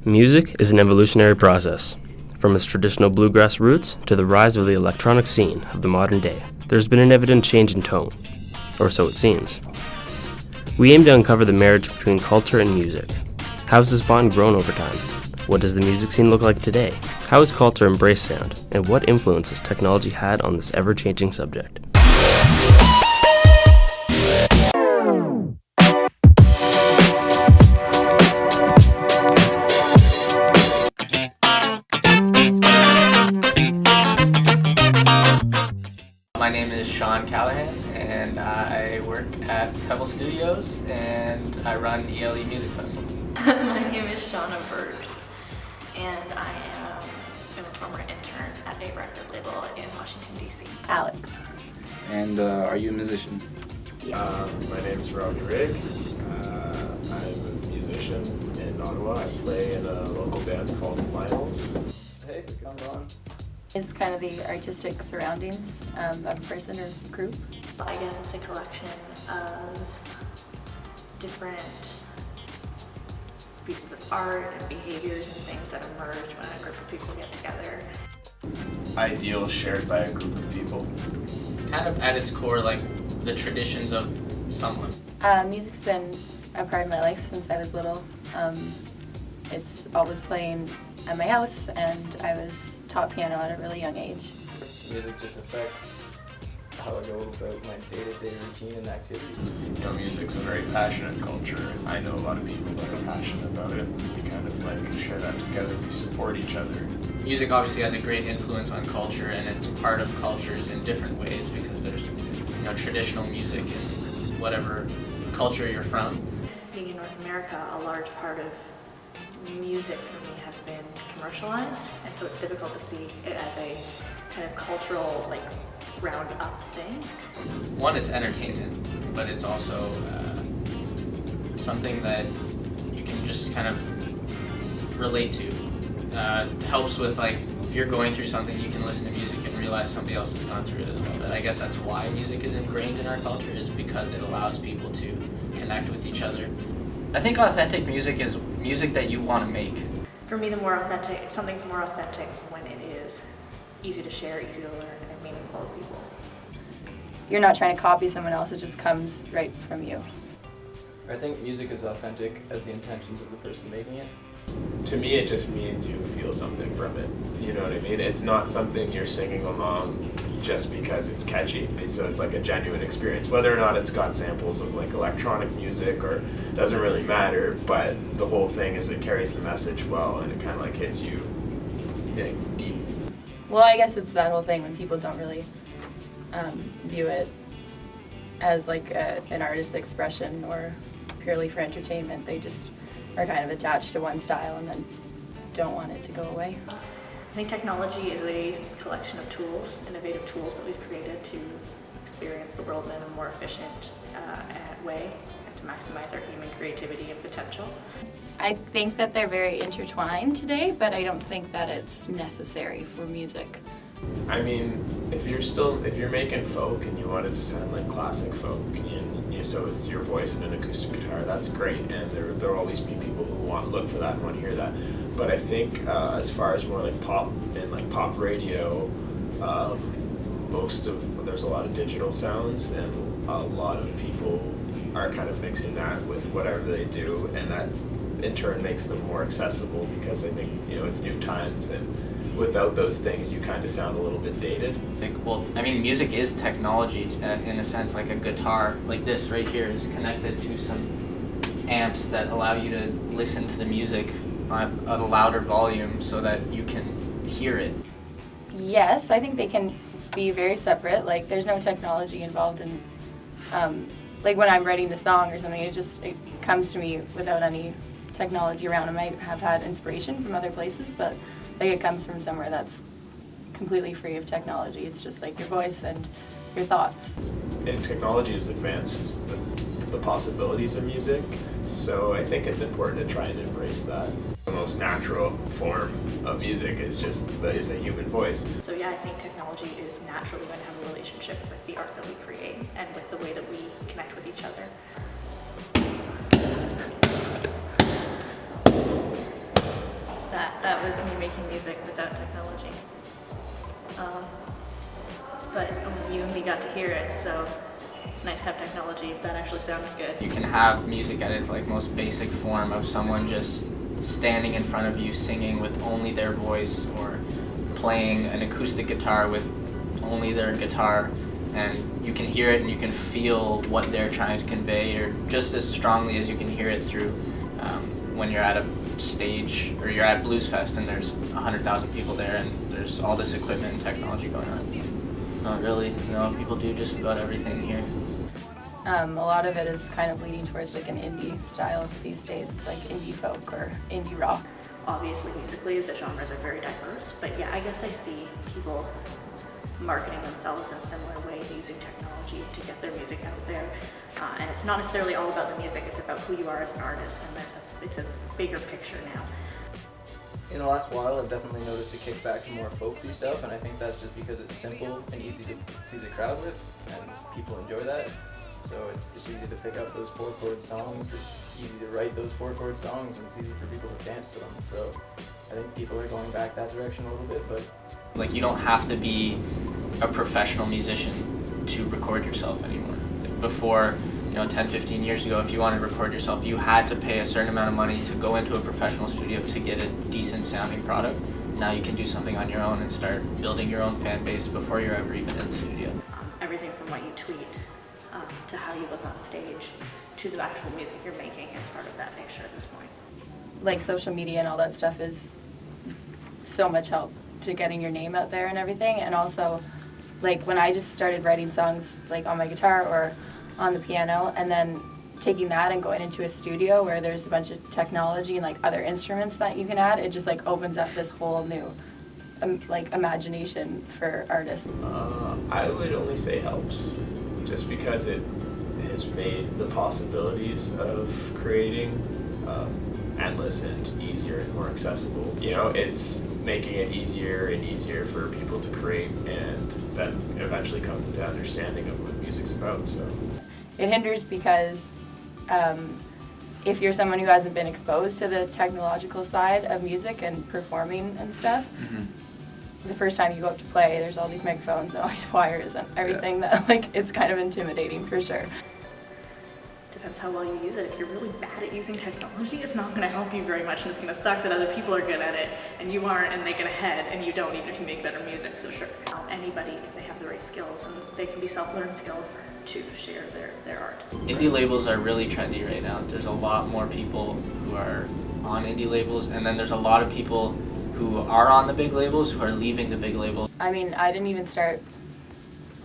Music is an evolutionary process. From its traditional bluegrass roots to the rise of the electronic scene of the modern day, there's been an evident change in tone, or so it seems. We aim to uncover the marriage between culture and music. How has this bond grown over time? What does the music scene look like today? How has culture embraced sound? And what influence has technology had on this ever-changing subject? My name is Sean Callahan, and I work at Telford Studios, and I run ELE Music Festival. My name is Shauna Vert, and I am a former intern at a record label in Washington, D.C. Alex. And are you a musician? Yeah. My name is Gerroir. I'm a musician in Ottawa. I play in a local band called Miles. Hey, come on. Is kind of the artistic surroundings of a person or group. I guess it's a collection of different pieces of art and behaviors and things that emerge when a group of people get together. Ideals shared by a group of people. Kind of at its core, like the traditions of someone. Music's been a part of my life since I was little. It's always playing at my house, and I was taught piano at a really young age. Music just affects how I go about my day-to-day routine and activities. You know, music's a very passionate culture, and I know a lot of people that are passionate about it. We kind of like share that together. We support each other. Music obviously has a great influence on culture, and it's part of cultures in different ways because there's, traditional music in whatever culture you're from. Being in North America, a large part of music for me has been commercialized, and so it's difficult to see it as a kind of cultural, round up thing. One, it's entertainment, but it's also something that you can just kind of relate to. It helps with, if you're going through something, you can listen to music and realize somebody else has gone through it as well. And I guess that's why music is ingrained in our culture, is because it allows people to connect with each other. I think authentic music is music that you want to make. For me, something's more authentic when it is easy to share, easy to learn, and meaningful to people. You're not trying to copy someone else, it just comes right from you. I think music is authentic as the intentions of the person making it. To me, it just means you feel something from it. You know what I mean? It's not something you're singing along just because it's catchy. So it's like a genuine experience. Whether or not it's got samples of electronic music or doesn't really matter, but the whole thing is it carries the message well and it kind of hits you deep. Well, I guess it's that whole thing when people don't really view it as an artist's expression or purely for entertainment. They just are kind of attached to one style and then don't want it to go away. I think technology is a collection of tools, innovative tools that we've created to experience the world in a more efficient way and to maximize our human creativity and potential. I think that they're very intertwined today, but I don't think that it's necessary for music. I mean, if you're making folk and you want it to sound like classic folk, so it's your voice and an acoustic guitar, that's great, and there'll always be people who want to look for that and want to hear that. But I think as far as more pop and pop radio, there's a lot of digital sounds, and a lot of people are kind of mixing that with whatever they do, and that in turn makes them more accessible because I think it's new times, and without those things you kind of sound a little bit dated. Music is technology in a sense. Like a guitar like this right here is connected to some amps that allow you to listen to the music at a louder volume so that you can hear it. Yes, I think they can be very separate. There's no technology involved in when I'm writing the song or something, it comes to me without any technology around. I might have had inspiration from other places, but it comes from somewhere that's completely free of technology. It's just your voice and your thoughts. And technology has advanced the possibilities of music, so I think it's important to try and embrace that. The most natural form of music is a human voice. So yeah, I think technology is naturally going to have a relationship with the art that we create and with the way that we connect with each other. is me making music without technology. But only you and me got to hear it, so it's nice to have technology if that actually sounds good. You can have music at its like most basic form of someone just standing in front of you singing with only their voice, or playing an acoustic guitar with only their guitar, and you can hear it and you can feel what they're trying to convey, or just as strongly as you can hear it through when you're at a stage or you're at Blues Fest and there's 100,000 people there and there's all this equipment and technology going on. Not really. No, people do just about everything here. A lot of it is kind of leading towards like an indie style these days. It's like indie folk or indie rock. Obviously, musically, the genres are very diverse, but yeah, I guess I see people marketing themselves in similar ways, using technology to get their music out there. And it's not necessarily all about the music, it's about who you are as an artist, and it's a bigger picture now. In the last while, I've definitely noticed a kickback to more folksy stuff, and I think that's just because it's simple and easy to please a crowd with, and people enjoy that. So it's easy to pick up those 4-chord songs, it's easy to write those 4-chord songs, and it's easy for people to dance to them. So I think people are going back that direction a little bit, but Like, you don't have to be a professional musician to record yourself anymore. Before, 10, 15 years ago, if you wanted to record yourself, you had to pay a certain amount of money to go into a professional studio to get a decent sounding product. Now you can do something on your own and start building your own fan base before you're ever even in the studio. Everything from what you tweet to how you look on stage to the actual music you're making is part of that picture at this point. Like social media and all that stuff is so much help to getting your name out there and everything. And also, like when I just started writing songs like on my guitar or on the piano, and then taking that and going into a studio where there's a bunch of technology and like other instruments that you can add, it just like opens up this whole new like imagination for artists. I would only say helps, just because it has made the possibilities of creating endless and easier and more accessible. It's making it easier and easier for people to create and then eventually come to understanding of what music's about. So It hinders because if you're someone who hasn't been exposed to the technological side of music and performing and stuff, the first time you go up to play, there's all these microphones and all these wires and everything that like it's kind of intimidating for sure. Depends how well you use it. If you're really bad at using technology, it's not going to help you very much, and it's going to suck that other people are good at it and you aren't, and they get ahead and you don't, even if you make better music. So sure, anybody, if they have the right skills, and they can be self-learned skills to share their art. Indie labels are really trendy right now. There's a lot more people who are on indie labels, and then there's a lot of people who are on the big labels who are leaving the big labels. I mean, I didn't even start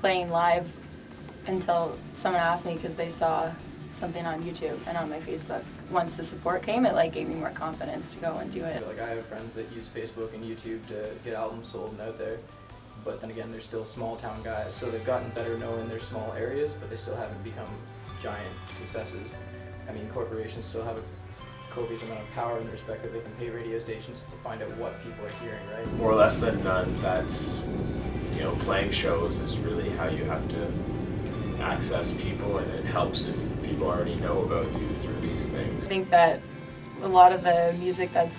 playing live until someone asked me because they saw something on YouTube and on my Facebook. Once the support came, it like gave me more confidence to go and do it. like I have friends that use Facebook and YouTube to get albums sold and out there, but then again, they're still small town guys, so they've gotten better known in their small areas, but they still haven't become giant successes. I mean, corporations still have a copious amount of power in the respect that they can pay radio stations to find out what people are hearing, right? more or less than none, that's, playing shows is really how you have to access people, and it helps if people already know about you through these things. I think that a lot of the music that's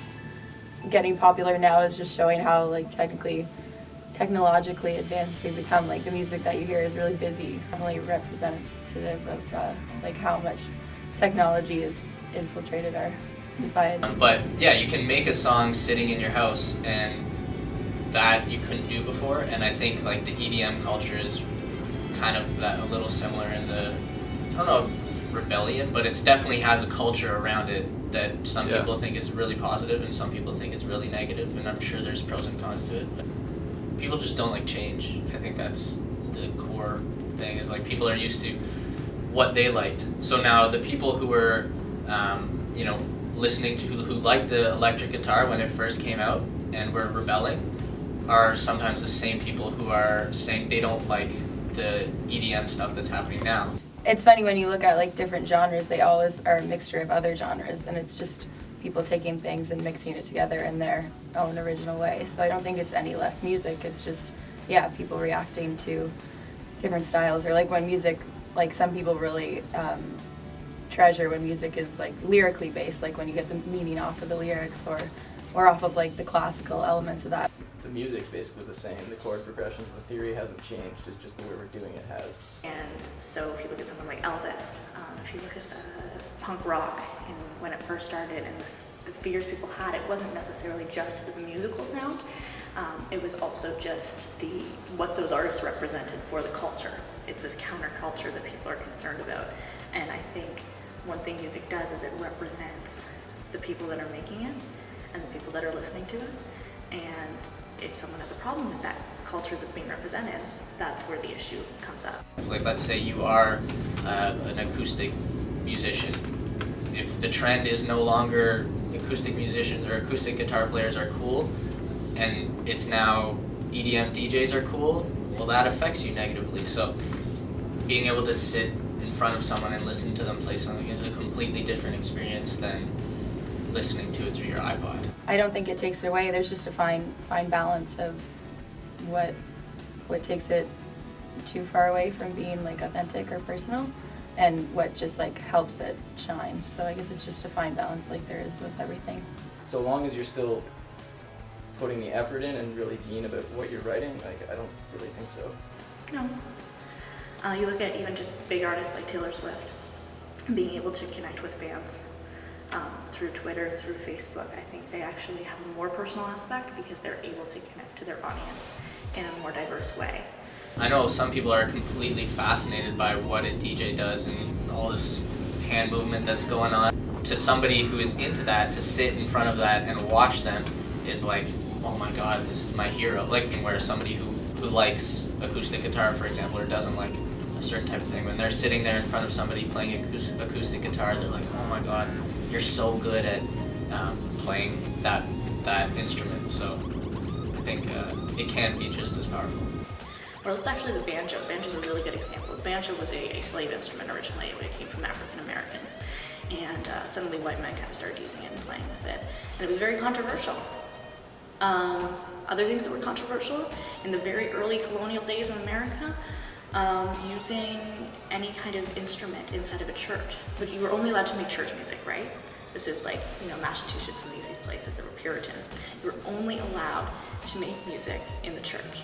getting popular now is just showing how like technologically advanced we've become. Like the music that you hear is really busy, really representative of like how much technology has infiltrated our society. But yeah, you can make a song sitting in your house, and that you couldn't do before. And I think like the EDM culture is kind of that a little similar in the, I don't know, rebellion, but it definitely has a culture around it that some people think is really positive and some people think is really negative, and I'm sure there's pros and cons to it. But people just don't like change. I think that's the core thing, is like people are used to what they liked. So now the people who were, listening to, who liked the electric guitar when it first came out and were rebelling, are sometimes the same people who are saying they don't like the EDM stuff that's happening now. It's funny when you look at like different genres, they always are a mixture of other genres, and it's just people taking things and mixing it together in their own original way. So I don't think it's any less music, it's just, people reacting to different styles, or like when music, like some people really treasure when music is like lyrically based, like when you get the meaning off of the lyrics, or more off of like the classical elements of that. The music's basically the same. The chord progressions, the theory hasn't changed. It's just the way we're doing it has. And so if you look at someone like Elvis, if you look at punk rock and when it first started and the fears people had, it wasn't necessarily just the musical sound. It was also just what those artists represented for the culture. It's this counterculture that people are concerned about. And I think one thing music does is it represents the people that are making it and the people that are listening to it. And if someone has a problem with that culture that's being represented, that's where the issue comes up. Like, let's say you are an acoustic musician. If the trend is no longer acoustic musicians or acoustic guitar players are cool, and it's now EDM DJs are cool, well, that affects you negatively. So being able to sit in front of someone and listen to them play something is a completely different experience than listening to it through your iPod. I don't think it takes it away. There's just a fine balance of what takes it too far away from being like authentic or personal, and what just like helps it shine. So I guess it's just a fine balance, like there is with everything. So long as you're still putting the effort in and really being about what you're writing, like I don't really think so. No. You look at even just big artists like Taylor Swift, being able to connect with fans through Twitter, through Facebook. I think they actually have a more personal aspect because they're able to connect to their audience in a more diverse way. I know some people are completely fascinated by what a DJ does and all this hand movement that's going on. To somebody who is into that, to sit in front of that and watch them is like, oh my god, this is my hero. Like, where somebody who likes acoustic guitar, for example, or doesn't like a certain type of thing, when they're sitting there in front of somebody playing acoustic guitar, they're like, oh my god, you're so good at playing that instrument. So I think it can be just as powerful. Well, it's actually the banjo. Banjo's a really good example. Banjo was a slave instrument originally. It came from African Americans. And suddenly white men kind of started using it and playing with it. And it was very controversial. Other things that were controversial, in the very early colonial days of America, using any kind of instrument inside of a church. But you were only allowed to make church music, right? This is like, Massachusetts and these places that were Puritan. You were only allowed to make music in the church.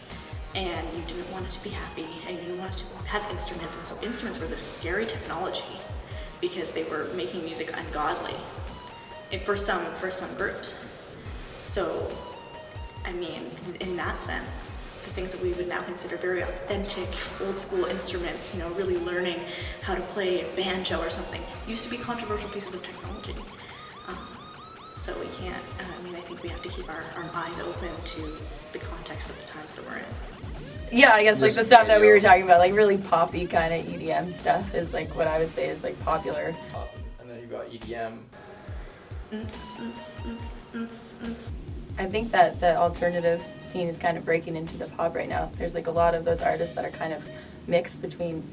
And you didn't want it to be happy, and you didn't want it to have instruments. And so instruments were this scary technology because they were making music ungodly for some groups. So, I mean, in that sense, the things that we would now consider very authentic, old school instruments, really learning how to play a banjo or something, used to be controversial pieces of technology. So we can't, I think we have to keep our eyes open to the context of the times that we're in. Yeah, I guess like the stuff that we were talking about, like really poppy kind of EDM stuff is like what I would say is like popular. Pop, and then you got EDM. I think that the alternative scene is kind of breaking into the pop right now. There's like a lot of those artists that are kind of mixed between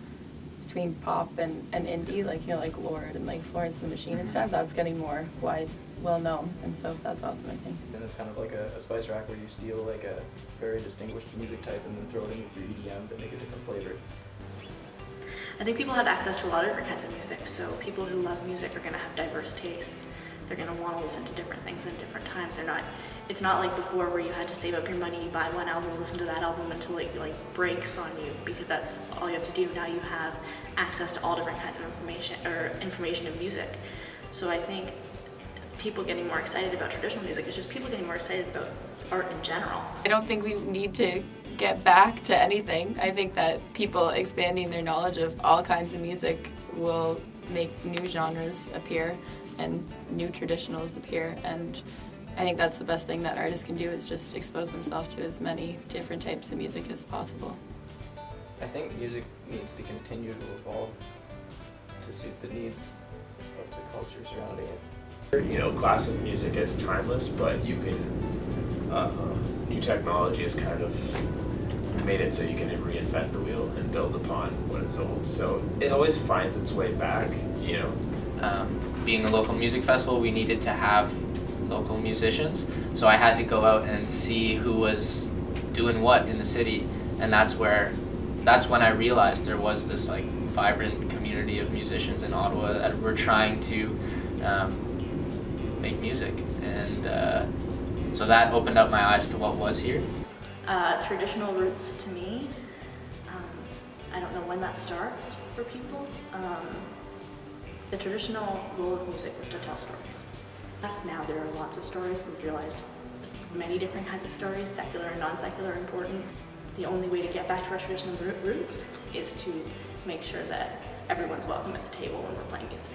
pop and indie, like like Lord and like Florence and the Machine and stuff. That's getting more well known, and so that's awesome, I think. And it's kind of like a spice rack where you steal like a very distinguished music type and then throw it in with your EDM to make a different flavor. I think people have access to a lot of different kinds of music, so people who love music are going to have diverse tastes. They're going to want to listen to different things at different times. It's not like before where you had to save up your money, buy one album, listen to that album until it breaks on you, because that's all you have to do. Now you have access to all different kinds of information and music. So I think people getting more excited about traditional music is just people getting more excited about art in general. I don't think we need to get back to anything. I think that people expanding their knowledge of all kinds of music will make new genres appear and new traditionals appear, and I think that's the best thing that artists can do, is just expose themselves to as many different types of music as possible. I think music needs to continue to evolve to suit the needs of the culture surrounding it. Classic music is timeless, but you can, new technology has kind of made it so you can reinvent the wheel and build upon what is old. So it always finds its way back, Being a local music festival, we needed to have local musicians, so I had to go out and see who was doing what in the city, and that's when I realized there was this vibrant community of musicians in Ottawa that were trying to make music, and So that opened up my eyes to what was here. Traditional roots to me, I don't know when that starts for people. The traditional role of music was to tell stories. Now there are lots of stories. We've realized many different kinds of stories, secular and non-secular, are important. The only way to get back to our traditional roots is to make sure that everyone's welcome at the table when we're playing music.